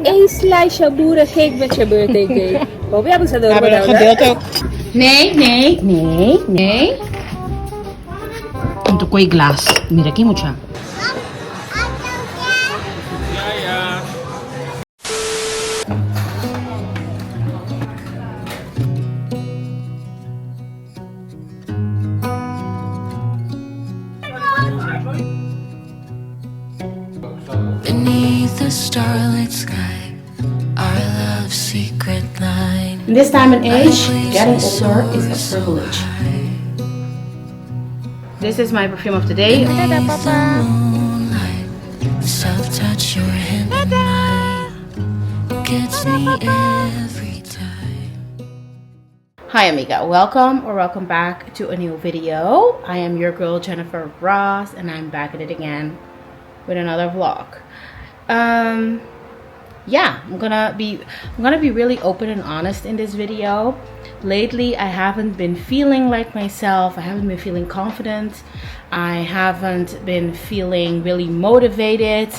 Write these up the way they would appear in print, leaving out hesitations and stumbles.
één slice boerencake met birthday cake. Bobby, abusador Hebben we dat gedeeld ook? Nee. Untuk koi glass. Mira aquí mucha. Beneath the starlit sky, our love secret line. In this time and age, getting older is a privilege. This is my perfume of the day. Beneath the moonlight, self-touch your hand in mine gets me every time. Hi amiga, welcome back to a new video. I am your girl Jennyfer Ross and I'm back at it again with another vlog. Yeah, I'm gonna be really open and honest in this video. Lately I haven't been feeling like myself. I haven't been feeling confident. I haven't been feeling really motivated,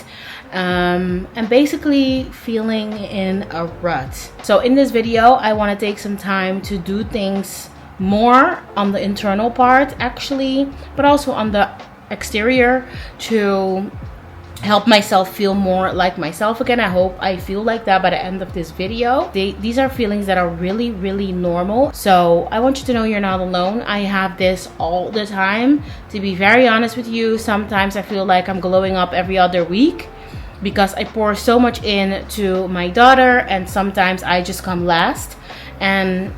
and basically feeling in a rut. So in this video I want to take some time to do things more on the internal part actually, but also on the exterior to help myself feel more like myself again. I hope I feel like that by the end of this video. These are feelings that are really normal, so I want you to know you're not alone. I have this all the time. To be very honest with you, sometimes I feel like I'm glowing up every other week because I pour so much into my daughter, and sometimes I just come last, and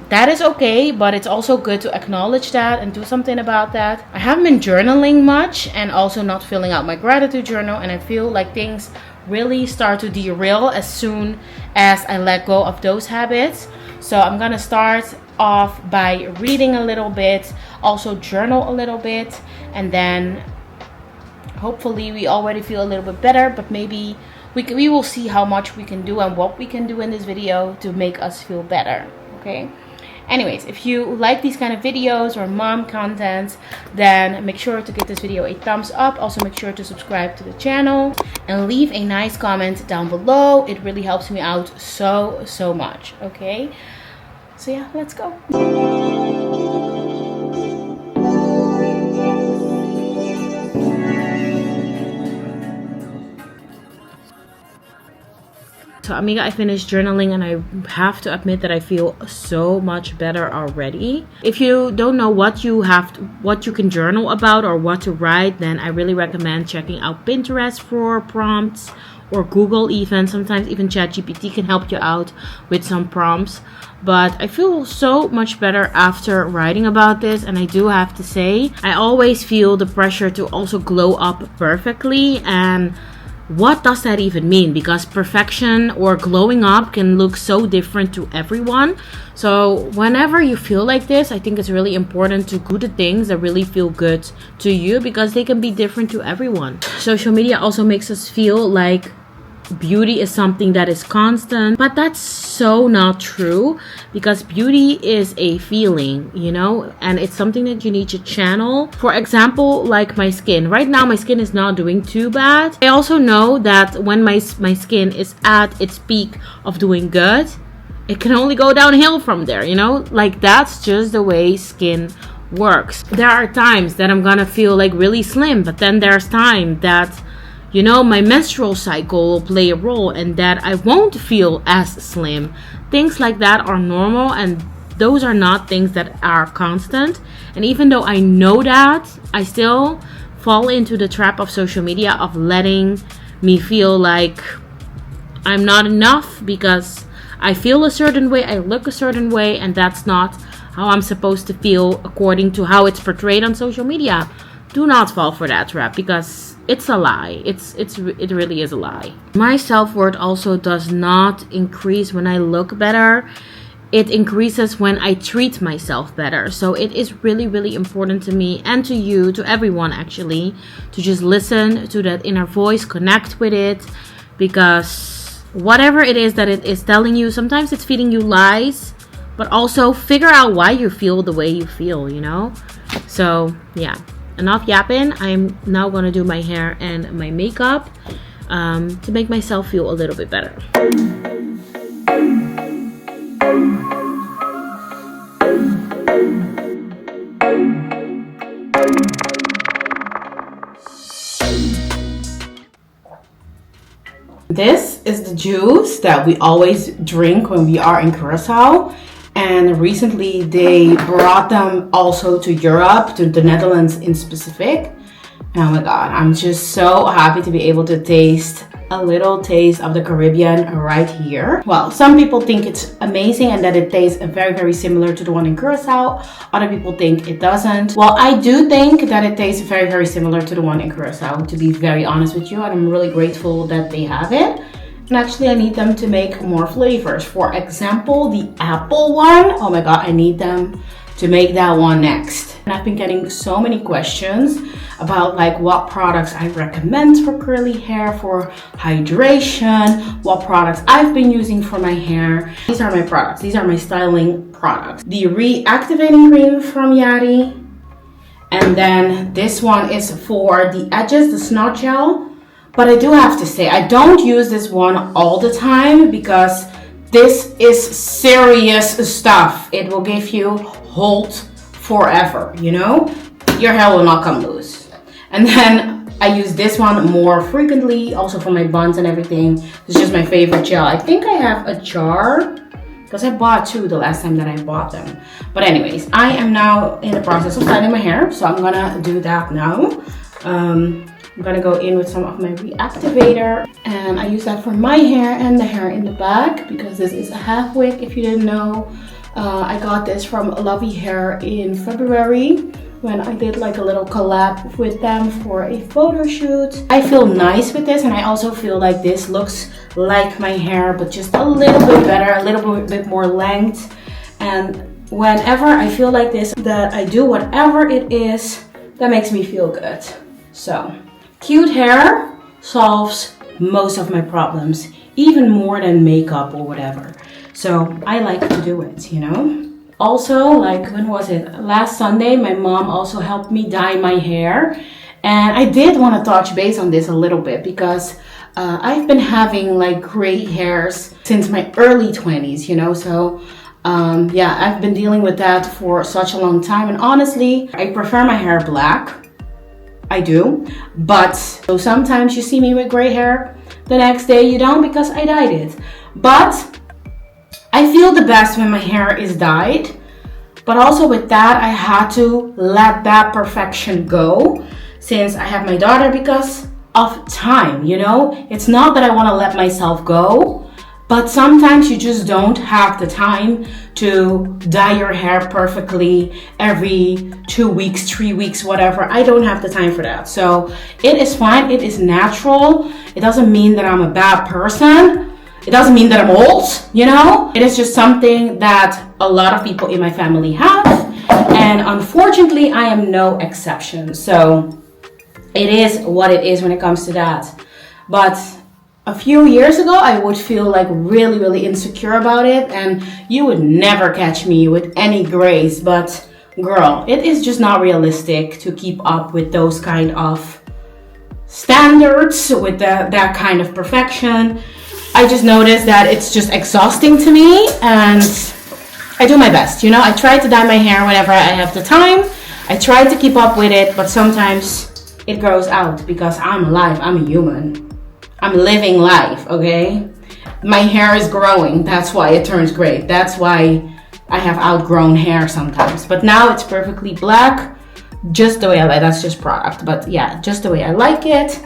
that is okay, but it's also good to acknowledge that and do something about that. I haven't been journaling much and also not filling out my gratitude journal, and I feel like things really start to derail as soon as I let go of those habits. So I'm gonna start off by reading a little bit, also journal a little bit, and then hopefully we already feel a little bit better, but maybe we will see how much we can do and what we can do in this video to make us feel better, okay? Anyways, if you like these kind of videos or mom content, then make sure to give this video a thumbs up. Also make sure to subscribe to the channel and leave a nice comment down below. It really helps me out so much, okay? So yeah, let's go. So amiga, I finished journaling and I have to admit that I feel so much better already. If you don't know what you can journal about or what to write, then I really recommend checking out Pinterest for prompts, or Google even. Sometimes even ChatGPT can help you out with some prompts. But I feel so much better after writing about this, and I do have to say, I always feel the pressure to also glow up perfectly, and what does that even mean? Because perfection or glowing up can look so different to everyone. So whenever you feel like this, I think it's really important to do the things that really feel good to you, because they can be different to everyone. Social media also makes us feel like beauty is something that is constant, but that's so not true, because beauty is a feeling, you know, and it's something that you need to channel. For example, like my skin right now, my skin is not doing too bad. I also know that when my skin is at its peak of doing good, it can only go downhill from there, you know, like that's just the way skin works. There are times that I'm gonna feel like really slim, but then there's time that, you know, my menstrual cycle will play a role and that I won't feel as slim. Things like that are normal, and those are not things that are constant. And even though I know that, I still fall into the trap of social media of letting me feel like I'm not enough because I feel a certain way, I look a certain way, and that's not how I'm supposed to feel according to how it's portrayed on social media. Do not fall for that trap, because it's a lie. It really is a lie. My self-worth also does not increase when I look better. It increases when I treat myself better. So it is really important to me and to you, to everyone actually, to just listen to that inner voice, connect with it, because whatever it is that it is telling you, sometimes it's feeding you lies, but also figure out why you feel the way you feel, you know? So yeah, enough yapping. I'm now gonna do my hair and my makeup. to make myself feel a little bit better. This is the juice that we always drink when we are in Curacao. And recently they brought them also to Europe, to the Netherlands in specific. And oh my God, I'm just so happy to be able to taste a little taste of the Caribbean right here. Well, some people think it's amazing and that it tastes very, very similar to the one in Curacao. Other people think it doesn't. Well, I do think that it tastes very, very similar to the one in Curacao, to be very honest with you. And I'm really grateful that they have it. And actually I need them to make more flavors. For example, the apple one. Oh my God, I need them to make that one next. And I've been getting so many questions about like what products I recommend for curly hair, for hydration, what products I've been using for my hair. These are my products. These are my styling products. The reactivating cream from Yari. And then this one is for the edges, the snot gel. But I do have to say, I don't use this one all the time because this is serious stuff. It will give you hold forever, you know? Your hair will not come loose. And then I use this one more frequently, also for my buns and everything. It's just my favorite gel. I think I have a jar because I bought two the last time that I bought them. But anyways, I am now in the process of styling my hair, so I'm gonna do that now. I'm gonna go in with some of my reactivator, and I use that for my hair and the hair in the back because this is a half wig, if you didn't know. I got this from Lovey Hair in February when I did like a little collab with them for a photo shoot. I feel nice with this, and I also feel like this looks like my hair but just a little bit better, a little bit more length. And whenever I feel like this, that I do whatever it is that makes me feel good. So cute hair solves most of my problems, even more than makeup or whatever. So I like to do it, you know? Also, like, when was it? Last Sunday, my mom also helped me dye my hair. And I did want to touch base on this a little bit because I've been having like gray hairs since my early 20s, you know? So yeah, I've been dealing with that for such a long time. And honestly, I prefer my hair black. I do. But so sometimes you see me with gray hair, the next day you don't because I dyed it. But I feel the best when my hair is dyed, but also with that, I had to let that perfection go since I have my daughter because of time, you know? It's not that I want to let myself go, but sometimes you just don't have the time to dye your hair perfectly every 2 weeks, 3 weeks, whatever. I don't have the time for that. So it is fine. It is natural. It doesn't mean that I'm a bad person. It doesn't mean that I'm old, you know? It is just something that a lot of people in my family have. And unfortunately, I am no exception. So it is what it is when it comes to that. But a few years ago, I would feel like really, really insecure about it. And you would never catch me with any grace. But girl, it is just not realistic to keep up with those kind of standards, with that kind of perfection. I just noticed that it's just exhausting to me, and I do my best, you know. I try to dye my hair whenever I have the time. I try to keep up with it, but sometimes it grows out because I'm alive, I'm a human. I'm living life, okay? My hair is growing, that's why it turns gray. That's why I have outgrown hair sometimes. But now it's perfectly black, just the way I like. That's just product, but yeah, just the way I like it.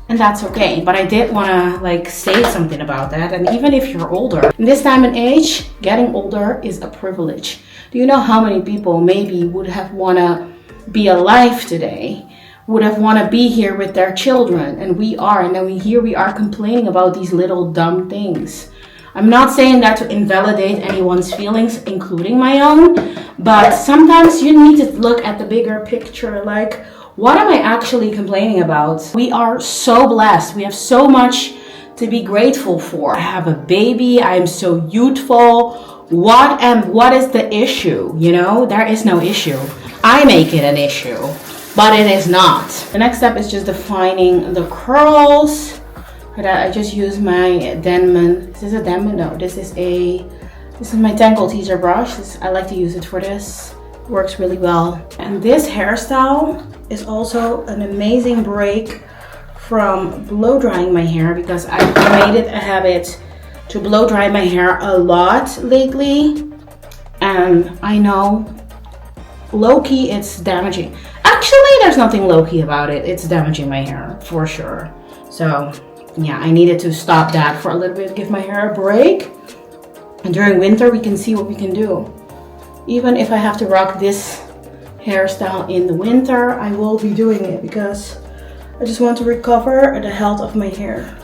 And that's okay. But I did want to like say something about that. And even if you're older, in this time and age, getting older is a privilege. Do you know how many people maybe would have want to be alive today, would have want to be here with their children, and we are, and then we are complaining about these little dumb things. I'm not saying that to invalidate anyone's feelings, including my own, but sometimes you need to look at the bigger picture, like, what am I actually complaining about? We are so blessed. We have so much to be grateful for. I have a baby. I am so youthful. What is the issue? You know, there is no issue. I make it an issue, but it is not. The next step is just defining the curls. For that, I just use my Denman. Is this a Denman? No, this is my Tangle Teaser brush. I like to use it for this. It works really well. And this hairstyle is also an amazing break from blow drying my hair, because I've made it a habit to blow dry my hair a lot lately. And I know low-key it's damaging. Actually, there's nothing low-key about it. It's damaging my hair for sure. So yeah, I needed to stop that for a little bit, give my hair a break. And during winter, we can see what we can do. Even if I have to rock this hairstyle in the winter, I will be doing it, because I just want to recover the health of my hair.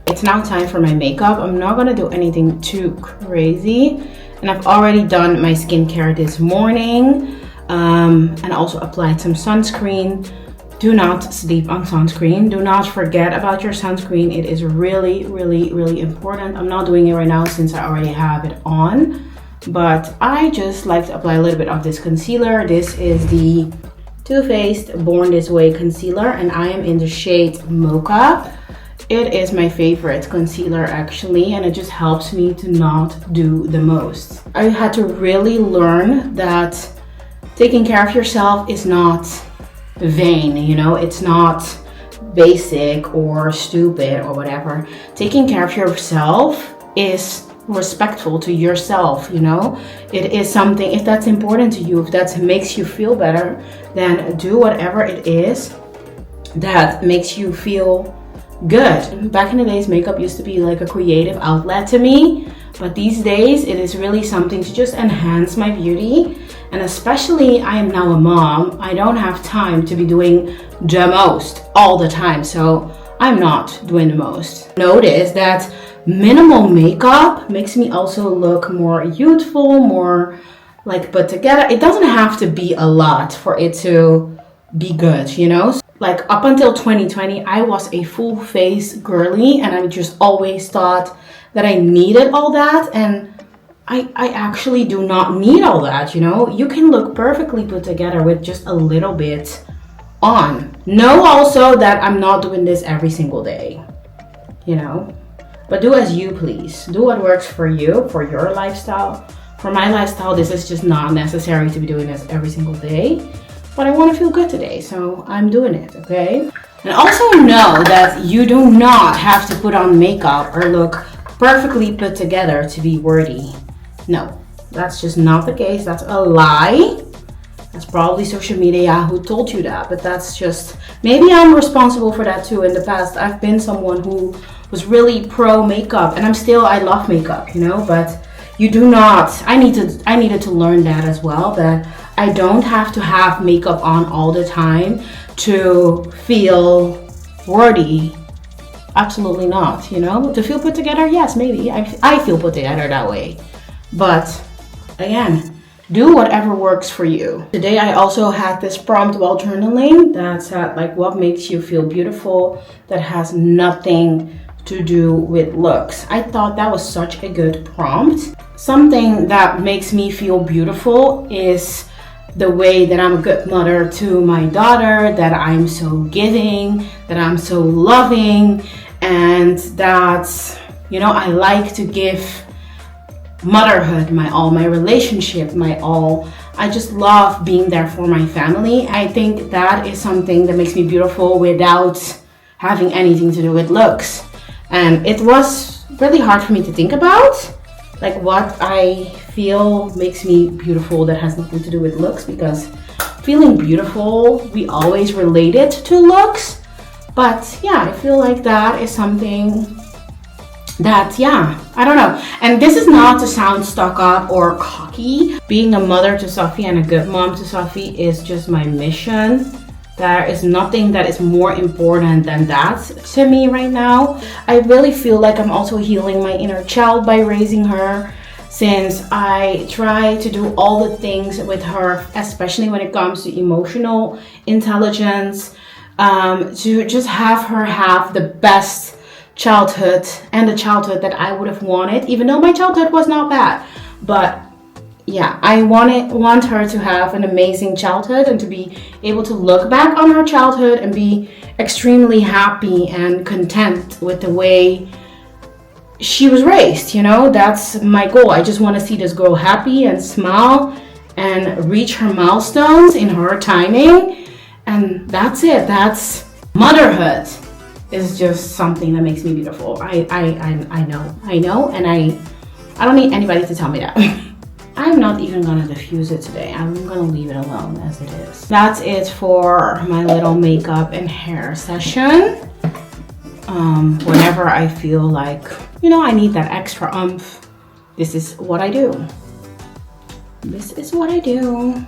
It's now time for my makeup. I'm not gonna do anything too crazy. And I've already done my skincare this morning, and also applied some sunscreen. Do not sleep on sunscreen. Do not forget about your sunscreen. It is really, really, really important. I'm not doing it right now since I already have it on, but I just like to apply a little bit of this concealer. This is the Too Faced Born This Way concealer, and I am in the shade Mocha. It is my favorite concealer actually, and it just helps me to not do the most. I had to really learn that taking care of yourself is not vain, you know, it's not basic or stupid or whatever. Taking care of yourself is respectful to yourself, you know. It is something, if that's important to you, if that makes you feel better, then do whatever it is that makes you feel good. Back in the days, makeup used to be like a creative outlet to me, but these days it is really something to just enhance my beauty. And especially, I am now a mom. I don't have time to be doing the most all the time, so I'm not doing the most. Notice that minimal makeup makes me also look more youthful, more like put together. It doesn't have to be a lot for it to be good, you know? Like up until 2020, I was a full face girly, and I just always thought that I needed all that, and I actually do not need all that, you know? You can look perfectly put together with just a little bit on. Know also that I'm not doing this every single day, you know? But do as you please. Do what works for you, for your lifestyle. For my lifestyle, this is just not necessary to be doing this every single day. But I want to feel good today, so I'm doing it, okay? And also know that you do not have to put on makeup or look perfectly put together to be worthy. No, that's just not the case. That's a lie. That's probably social media who told you that, but that's just, maybe I'm responsible for that too. In the past, I've been someone who was really pro makeup, and I love makeup, you know, but you do not, I needed to learn that as well, that I don't have to have makeup on all the time to feel worthy. Absolutely not, you know. To feel put together, yes, maybe. I feel put together that way. But again, do whatever works for you. Today I also had this prompt while journaling that said like, what makes you feel beautiful, that has nothing to do with looks. I thought that was such a good prompt. Something that makes me feel beautiful is the way that I'm a good mother to my daughter, that I'm so giving, that I'm so loving, and that, you know, I like to give motherhood my all, my relationship my all. I just love being there for my family. I think that is something that makes me beautiful without having anything to do with looks. And it was really hard for me to think about, like what I feel makes me beautiful that has nothing to do with looks, because feeling beautiful, we always relate it to looks. But yeah, I feel like that is something that, yeah, I don't know. And this is not to sound stuck up or cocky. Being a mother to Sophie and a good mom to Sophie is just my mission. There is nothing that is more important than that to me right now. I really feel like I'm also healing my inner child by raising her, since I try to do all the things with her, especially when it comes to emotional intelligence, to just have her have the best childhood and the childhood that I would have wanted, even though my childhood was not bad. But yeah, I want her to have an amazing childhood and to be able to look back on her childhood and be extremely happy and content with the way she was raised. You know, that's my goal. I just want to see this girl happy and smile and reach her milestones in her timing, and that's it. That's motherhood. Is just something that makes me beautiful. I know, and I don't need anybody to tell me that. I'm not even gonna diffuse it today. I'm gonna leave it alone as it is. That's it for my little makeup and hair session. Whenever I feel like, you know, I need that extra oomph, this is what I do. This is what I do.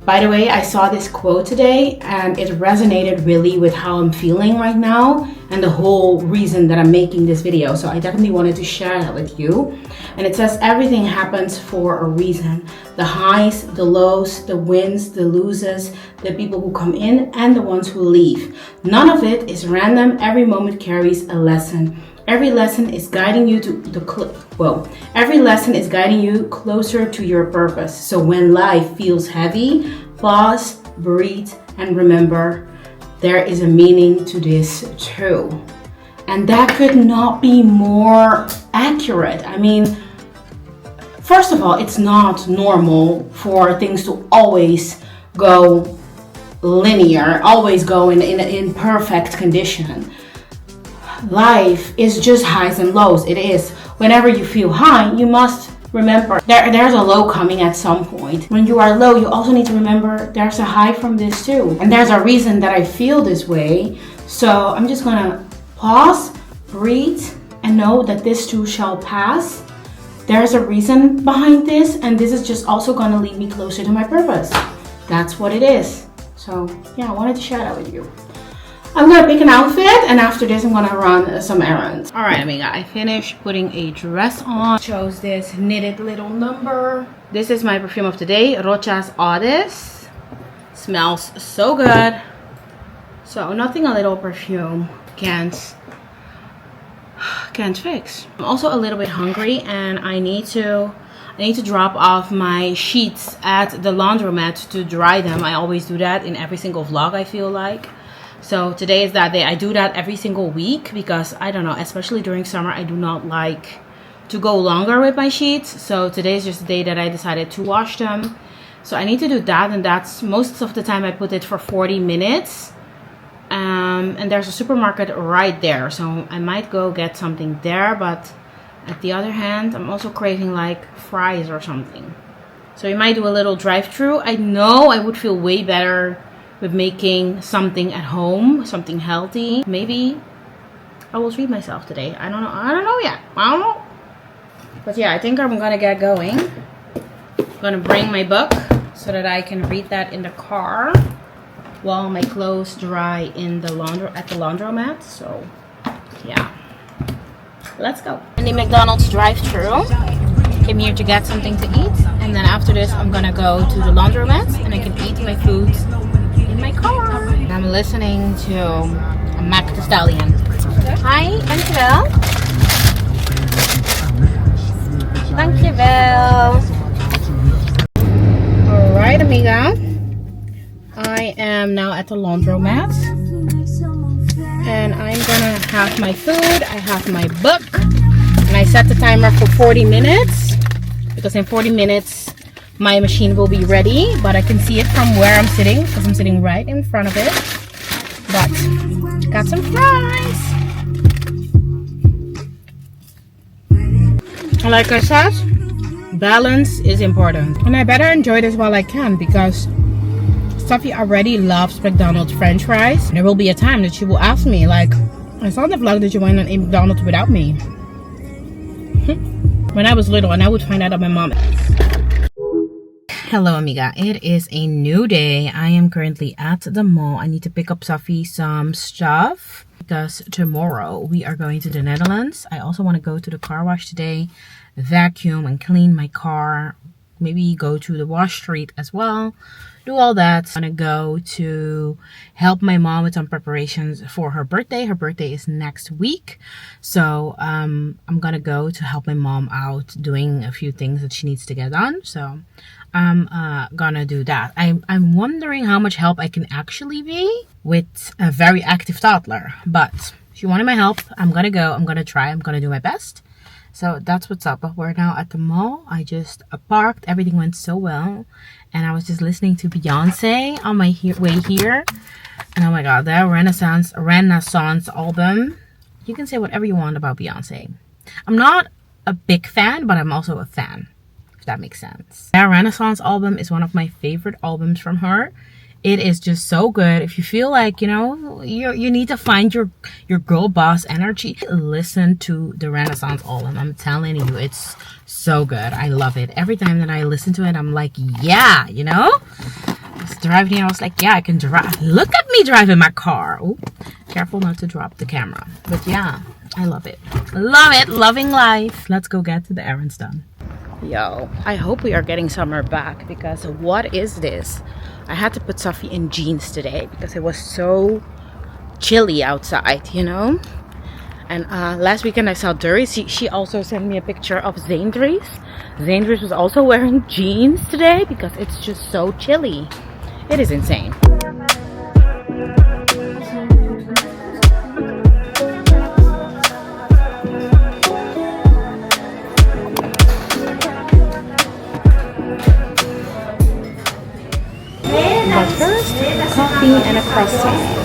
By the way, I saw this quote today and it resonated really with how I'm feeling right now and the whole reason that I'm making this video. So I definitely wanted to share that with you. And it says, everything happens for a reason. The highs, the lows, the wins, the loses, the people who come in and the ones who leave. None of it is random. Every moment carries a lesson. Every lesson is guiding you every lesson is guiding you closer to your purpose. So when life feels heavy, pause, breathe, and remember, there is a meaning to this too. And that could not be more accurate. I mean, first of all, it's not normal for things to always go linear, always go in perfect condition. Life is just highs and lows. It is. Whenever you feel high, you must remember there's a low coming at some point. When you are low, you also need to remember there's a high from this too. And there's a reason that I feel this way. So I'm just gonna pause, breathe, and know that this too shall pass. There's a reason behind this, and this is just also gonna lead me closer to my purpose. That's what it is. So yeah, I wanted to share that with you. I'm gonna pick an outfit, and after this I'm gonna run some errands. All right, amiga, I finished putting a dress on. Chose this knitted little number. This is my perfume of the day, Rochas Audis. Smells so good. So nothing a little perfume can't fix. I'm also a little bit hungry, and I need to drop off my sheets at the laundromat to dry them. I always do that in every single vlog, I feel like. So today is that day. I do that every single week because I don't know, especially during summer, I do not like to go longer with my sheets. So today is just the day that I decided to wash them. So I need to do that, and that's most of the time I put it for 40 minutes. And there's a supermarket right there, so I might go get something there. But at the other hand, I'm also craving like fries or something. So we might do a little drive-through. I know I would feel way better with making something at home, something healthy. Maybe I will treat myself today. I don't know yet. I don't know. But yeah, I think I'm gonna get going. I'm gonna bring my book so that I can read that in the car while my clothes dry in the at the laundromat. So yeah, let's go. In the McDonald's drive-thru. Came here to get something to eat, and then after this I'm gonna go to the laundromat and I can eat my food in my car. I'm listening to Mac the Stallion. Hi, dankjewel. Dankjewel. Alright, amiga. I am now at the laundromat. And I'm gonna have my food, I have my book. And I set the timer for 40 minutes. Because in 40 minutes my machine will be ready, but I can see it from where I'm sitting because I'm sitting right in front of it. But got some fries. Like I said, balance is important, and I better enjoy this while I can because Sophie already loves McDonald's French fries. There will be a time that she will ask me, like, I saw in the vlog that you went on a McDonald's without me. When I was little, and I would find out of my mom. Hello, amiga. It is a new day. I am currently at the mall. I need to pick up Sophie some stuff because tomorrow we are going to the Netherlands. I also want to go to the car wash today, vacuum and clean my car maybe go to the wash street as well, do all that. I'm gonna go to help my mom with some preparations for her birthday. Her birthday is next week, so I'm gonna go to help my mom out doing a few things that she needs to get done. So I'm gonna do that. I'm wondering how much help I can actually be with a very active toddler, but she wanted my help. I'm gonna go, I'm gonna try, I'm gonna do my best. So that's what's up. We're now at the mall. I just parked. Everything went so well. And I was just listening to Beyonce on my way here. And oh my god, that Renaissance album. You can say whatever you want about Beyonce. I'm not a big fan, but I'm also a fan, if that makes sense. That Renaissance album is one of my favorite albums from her. It is just so good. If you feel like, you know, you need to find your girl boss energy, listen to the Renaissance album. I'm telling you, it's so good. I love it. Every time that I listen to it, I'm like, yeah, you know? I was driving here, I was like, yeah, I can drive. Look at me driving my car. Ooh, careful not to drop the camera. But yeah, I love it. Love it. Loving life. Let's go get to the errands done. Yo, I hope we are getting summer back, because what is this? I had to put Sophie in jeans today because it was so chilly outside, you know. And last weekend I saw Dury. She also sent me a picture of Zaindries. Zaindries was also wearing jeans today because it's just so chilly. It is insane. But first, coffee and a croissant.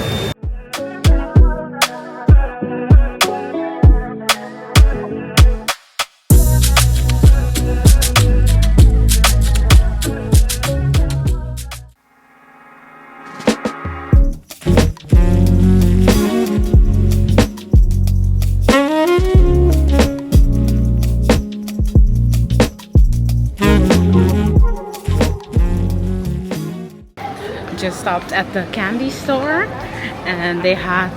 Just stopped at the candy store and they had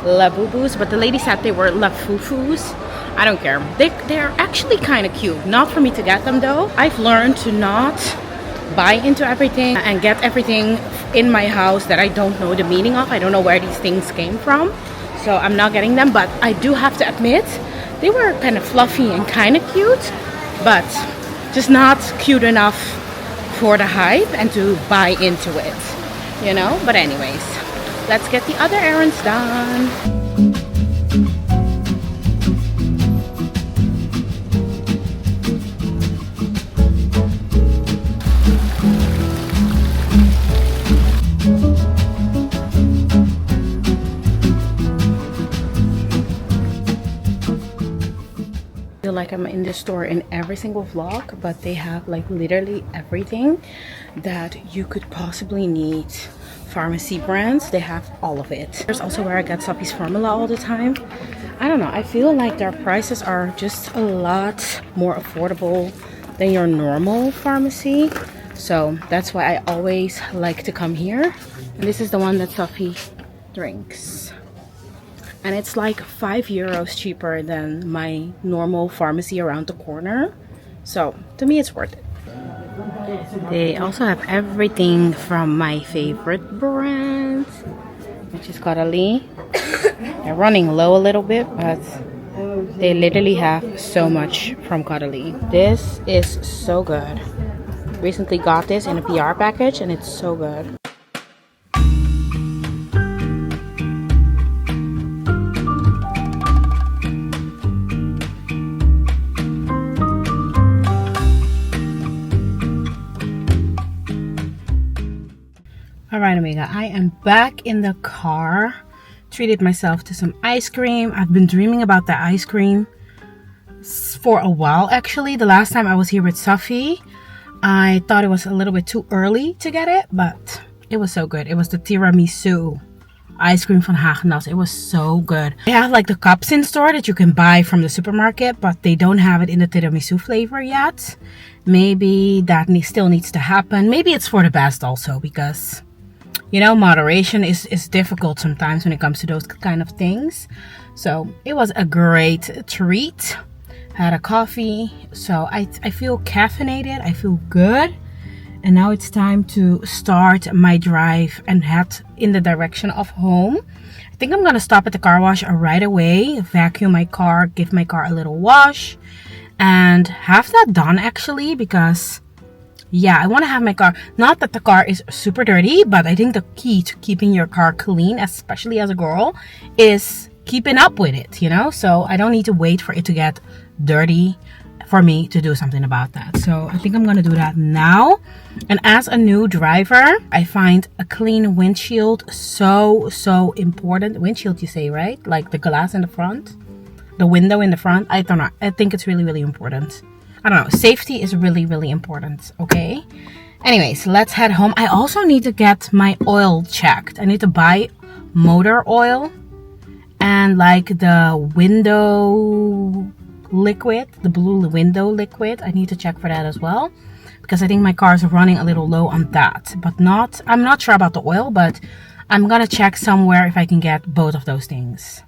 La Boo-Boos, but the lady said they were La Foo-Foos. I don't care. They're actually kind of cute. Not for me to get them though. I've learned to not buy into everything and get everything in my house that I don't know the meaning of. I don't know where these things came from. So I'm not getting them, but I do have to admit they were kind of fluffy and kind of cute, but just not cute enough for the hype and to buy into it, you know. But anyways, let's get the other errands done. Like I'm in the store in every single vlog, but they have like literally everything that you could possibly need. Pharmacy brands, they have all of it. There's also where I get Sophie's formula all the time. I don't know, I feel like their prices are just a lot more affordable than your normal pharmacy, so that's why I always like to come here. And this is the one that Sophie drinks. And it's like €5 cheaper than my normal pharmacy around the corner. So to me it's worth it. They also have everything from my favorite brand, which is Caudalie. They're running low a little bit, but they literally have so much from Caudalie. This is so good. Recently got this in a PR package and it's so good. Alright, amiga, I am back in the car. Treated myself to some ice cream. I've been dreaming about that ice cream for a while actually. The last time I was here with Sophie, I thought it was a little bit too early to get it, but it was so good. It was the tiramisu ice cream from Häagen-Dazs. It was so good. They have like the cups in store that you can buy from the supermarket, but they don't have it in the tiramisu flavor yet. Maybe that still needs to happen. Maybe it's for the best also, because you know, moderation is difficult sometimes when it comes to those kind of things. So it was a great treat. had a coffee, so I feel caffeinated, I feel good. And now it's time to start my drive and head in the direction of home. I think I'm gonna stop at the car wash right away, vacuum my car, give my car a little wash, and have that done actually, because yeah, I want to have my car, not that the car is super dirty, but I think the key to keeping your car clean, especially as a girl, is keeping up with it, you know? So I don't need to wait for it to get dirty for me to do something about that. So I think I'm gonna do that now. And as a new driver, I find a clean windshield so important. Windshield, you say, right? Like the glass in the front, the window in the front. I don't know, I think it's really important. I don't know, safety is really important, okay? Anyways, let's head home. I also need to get my oil checked. I need to buy motor oil and like the window liquid, the blue window liquid. I need to check for that as well, because I think my car is running a little low on that. But I'm not sure about the oil, but I'm gonna check somewhere if I can get both of those things.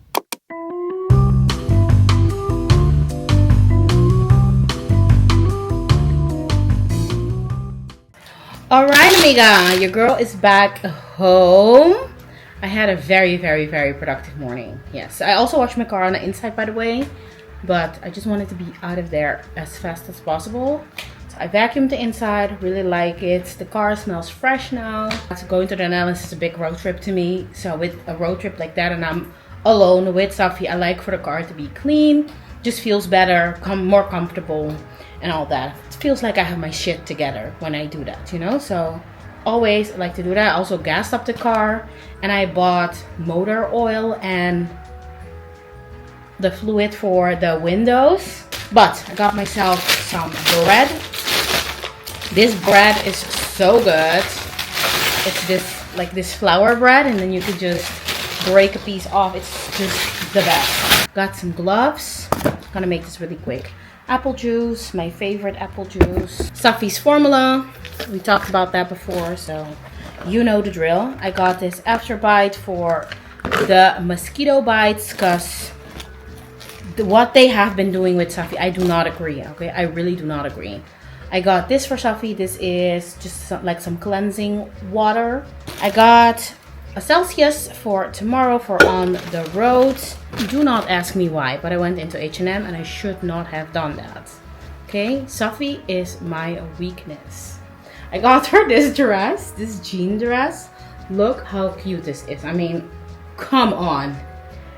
Alright, amiga, your girl is back home. I had a very productive morning. Yes, I also washed my car on the inside, by the way, but I just wanted to be out of there as fast as possible. So I vacuumed the inside, really like it. The car smells fresh now. So going to the Netherlands is a big road trip to me. So with a road trip like that and I'm alone with Safi, I like for the car to be clean. Just feels better, more comfortable and all that. It feels like I have my shit together when I do that, you know? So always like to do that. I also gassed up the car and I bought motor oil and the fluid for the windows. But I got myself some bread. This bread is so good. It's this flour bread, and then you could just break a piece off. It's just the best. Got some gloves. Gonna make this really quick. Apple juice, my favorite apple juice. Safi's formula, we talked about that before, so you know the drill. I got this after bite for the mosquito bites, because what they have been doing with Safi, I do not agree, okay? I really do not agree. I got this for Safi. This is just some cleansing water. I got a Celsius for tomorrow for on the road. Do not ask me why, but I went into H&M and I should not have done that. Okay, Safi is my weakness. I got her this dress, this jean dress. Look how cute this is. I mean, come on.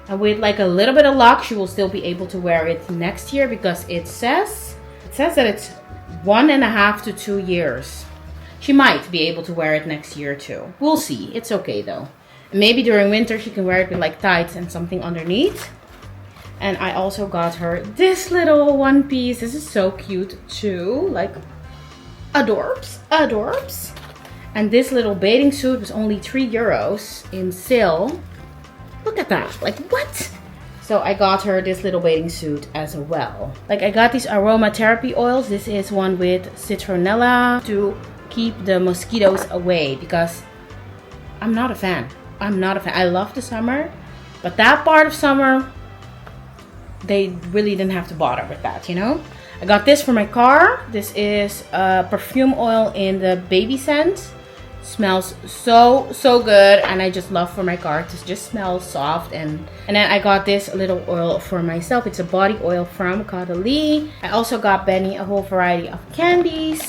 And with like a little bit of luck, she will still be able to wear it next year, because it says that it's 1.5 to 2 years. She might be able to wear it next year too. We'll see. It's okay though. Maybe during winter she can wear it with like tights and something underneath. And I also got her this little one piece. This is so cute too. Like adorbs. And this little bathing suit was only €3 in sale. Look at that. Like what? So I got her this little bathing suit as well. Like I got these aromatherapy oils. This is one with citronella to keep the mosquitoes away, because I'm not a fan. I love the summer, but that part of summer they really didn't have to bother with that, you know. I got this for my car. This is perfume oil in the baby scent. Smells so good, and I just love for my car to just smell soft. And then I got this little oil for myself. It's a body oil from Caudalie. I also got Benny a whole variety of candies.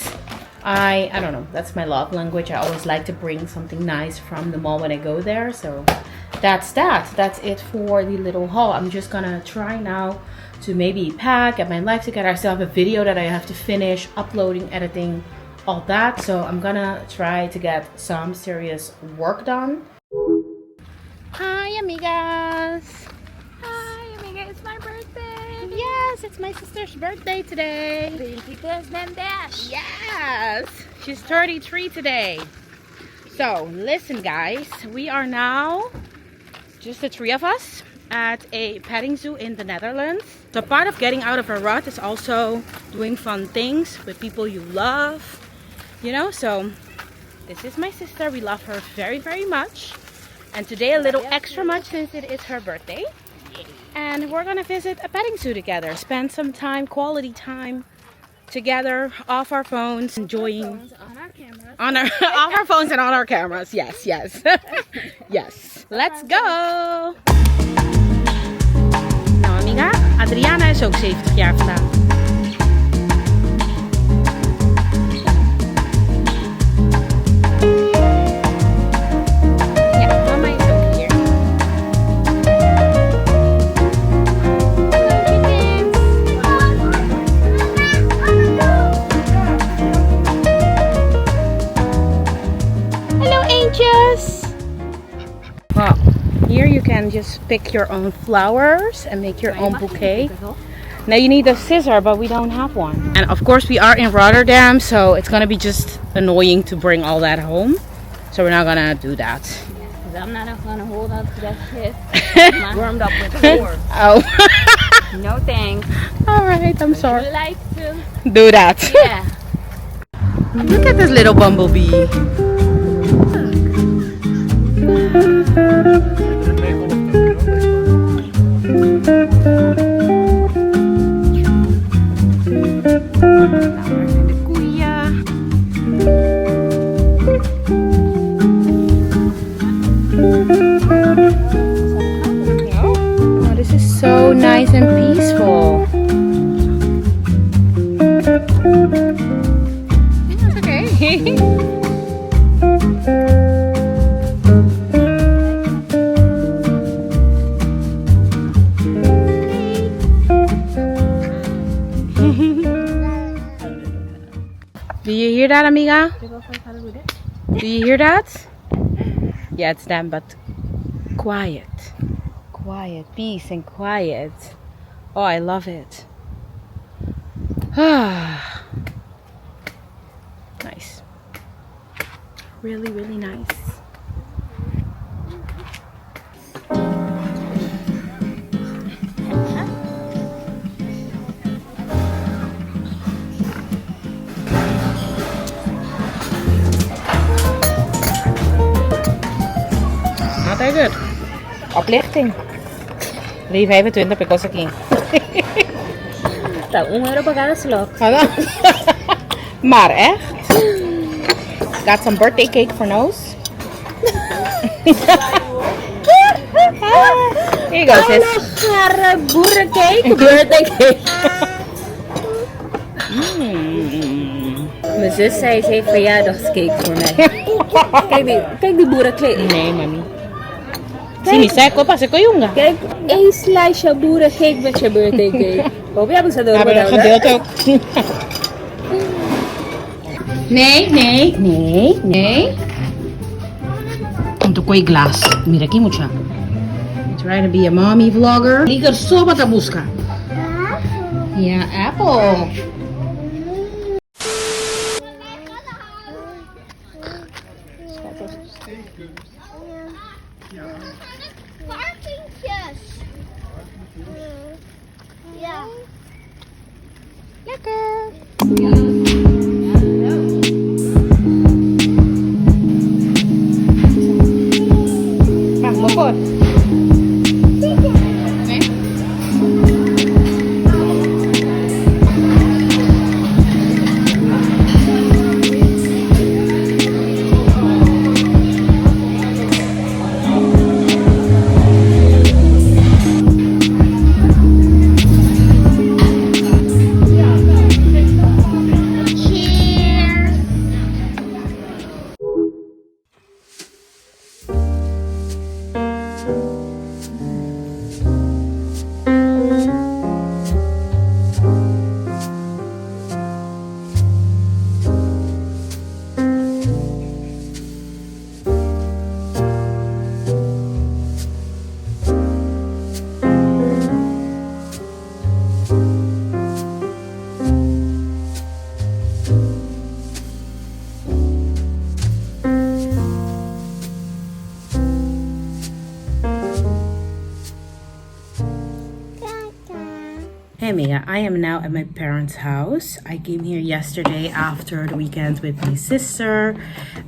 I don't know, that's my love language. I always like to bring something nice from the mall when I go there. So that's it for the little haul. I'm just gonna try now to maybe pack, get my life together. I still have a video that I have to finish uploading, editing, all that. So I'm gonna try to get some serious work done. Hi amigas. Hi, amiga, it's my birthday. Yes, it's my sister's birthday today. 20% dash. Yes, she's 33 today. So listen guys, we are now just the three of us at a petting zoo in the Netherlands. So part of getting out of a rut is also doing fun things with people you love, you know. So this is my sister. We love her very much, and today a little extra much since it is her birthday. And we're gonna visit a petting zoo together. Spend some time, quality time together, off our phones, enjoying On our cameras. on our off our phones and on our cameras. Yes, yes. Yes. Let's go. Nou amiga, Adriana is ook 70 jaar vandaag. Ja, mama is ook hier. Hello angels! Wow, here you can just pick your own flowers and make your own bouquet. Now you need a scissor, but we don't have one. And of course we are in Rotterdam, so it's gonna be just annoying to bring all that home. So we're not gonna do that. Because I'm not going to hold up to that shit. I'm warmed up with more. Oh, No thanks. alright, I'm I sorry. like to. Do that. Yeah. Look at this little bumblebee. De koeien. Oh, this is so nice and peaceful. It's okay. Do you hear that, amiga? Do you hear that? Yeah, it's them, but quiet. Quiet, peace and quiet. Oh, I love it. Nice. Really, really nice. Not that good. Oplichting. 3,25 per cosa aqui. Tá, €1 para cada slot. Maar echt. Got some birthday cake for nose. Here you go, sis. Boerencake, birthday cake. Mijn zus zei, ze heeft verjaardagscake voor mij. Kijk die boerencake. Nee, mami. Sini saya ko pa sa kuyunga. Kijk, één slice boerencake met je birthday cake. Hoop je hebben ze door Hebben we gedeeld ook. Nee. Untuk koi glass. Mira aqui, mucha. Trying to be a mommy vlogger. Liga só para buscar. Yeah, apple. Varkentjes. Ja. Lekker. Vamos por. Hey Mia, I am now at my parents' house. I came here yesterday after the weekend with my sister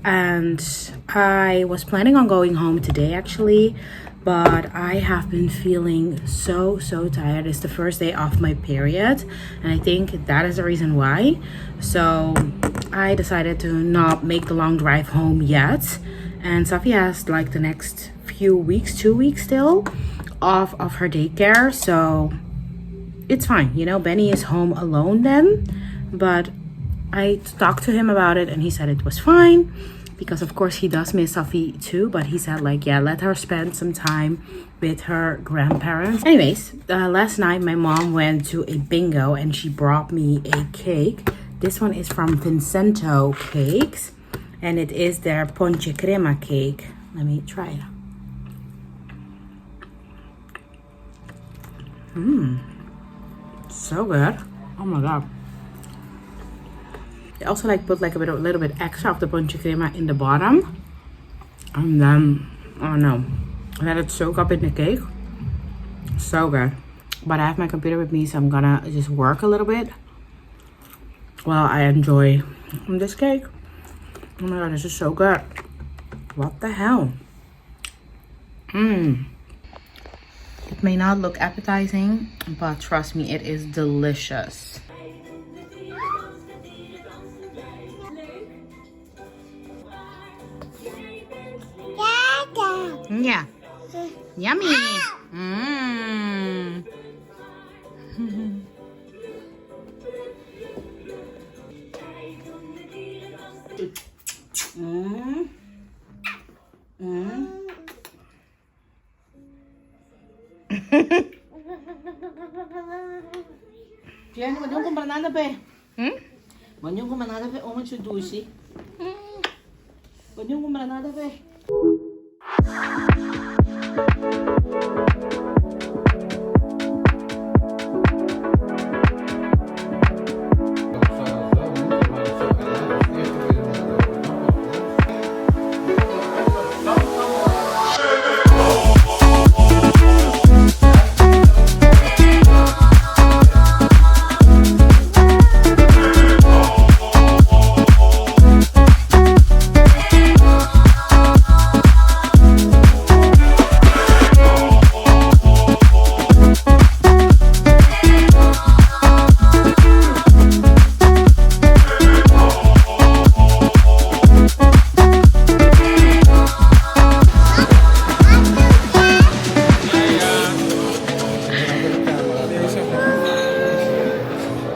and I was planning on going home today actually, but I have been feeling so tired. It's the first day of my period, and I think that is the reason why. So I decided to not make the long drive home yet, and Safi has like the next few weeks, 2 weeks still off of her daycare, so it's fine, you know. Benny is home alone then, but I talked to him about it and he said it was fine, because of course he does miss Safi too, but he said like, yeah, let her spend some time with her grandparents. Anyways, last night my mom went to a bingo and she brought me a cake. This one is from Vincento Cakes, and it is their ponche crema cake. Let me try it. So good. Oh my god. They also like put like a little bit extra of the ponche crema in the bottom, and then oh no, let it soak up in the cake. So good. But I have my computer with me, so I'm gonna just work a little bit while I enjoy this cake. Oh my god, this is so good. What the hell? It may not look appetizing, but trust me, it is delicious. Yeah. Yummy. Jenny, wanneer komt banana bij? Wanneer komt banana bij? Om het zo douche. Wanneer komt banana bij?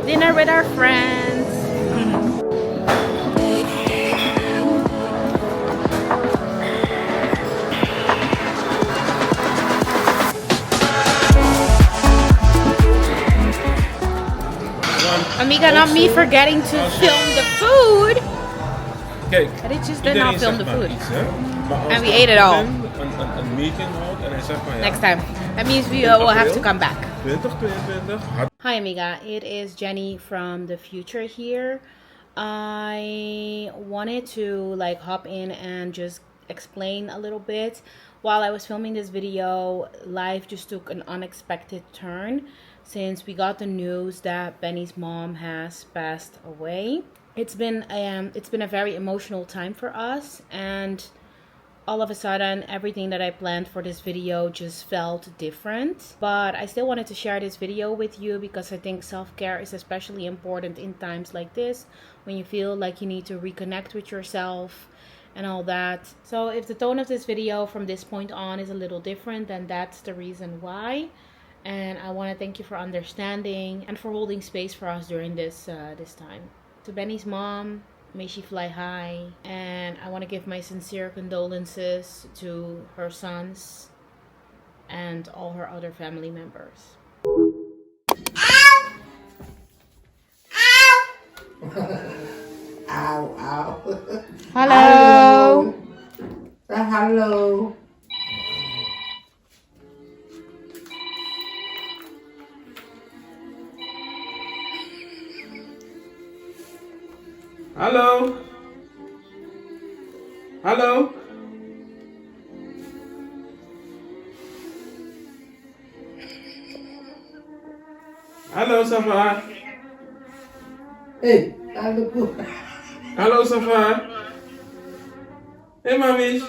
Dinner with our friends. Amiga, not me forgetting to film the food. Kijk, But it just did not film the food. Iets, hè? Maar als And we ate it all. een meeting houdt en hij zegt van ja, Next time. That means we will have to come back. 2022. Hi amiga, it is Jenny from the future here. I wanted to like hop in and just explain a little bit. While I was filming this video, life just took an unexpected turn since we got the news that Benny's mom has passed away. It's been a very emotional time for us, and all of a sudden everything that I planned for this video just felt different. But I still wanted to share this video with you because I think self-care is especially important in times like this, when you feel like you need to reconnect with yourself and all that. So if the tone of this video from this point on is a little different, then that's the reason why. And I want to thank you for understanding and for holding space for us during this time. To Benny's mom, may she fly high, and I want to give my sincere condolences to her sons and all her other family members. Ow, ow. Hello. Hello. Hallo. Hallo. Hallo Safa. Hey, hallo. Hallo Safa. Hey mami's.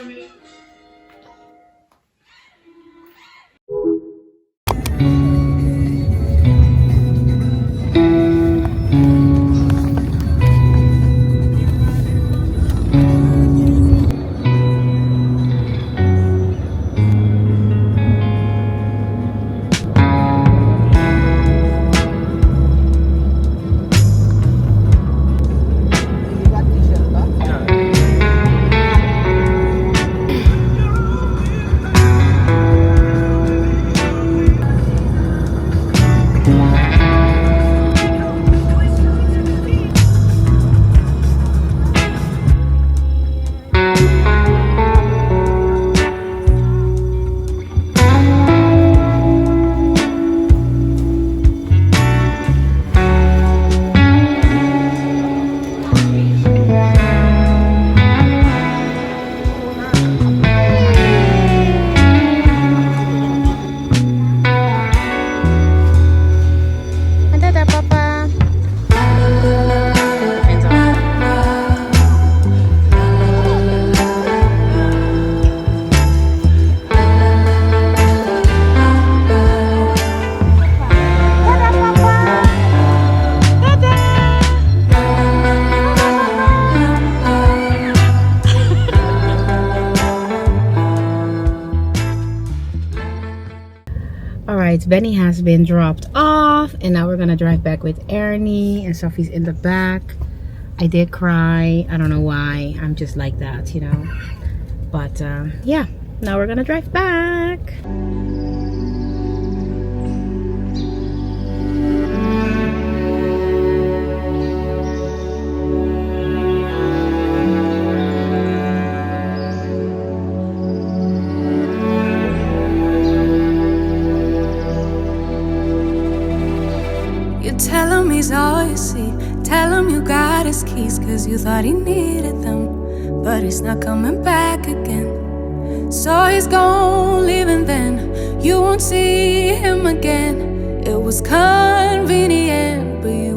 Alright, Benny has been dropped off and now we're gonna drive back with Ernie and Sophie's in the back. I did cry. I don't know why. I'm just like that, you know. But yeah, now we're gonna drive back. You tell him he's all you see. Tell him you got his keys, cause you thought he needed them. But he's not coming back again. So he's gone, leaving then. You won't see him again. It was convenient, but you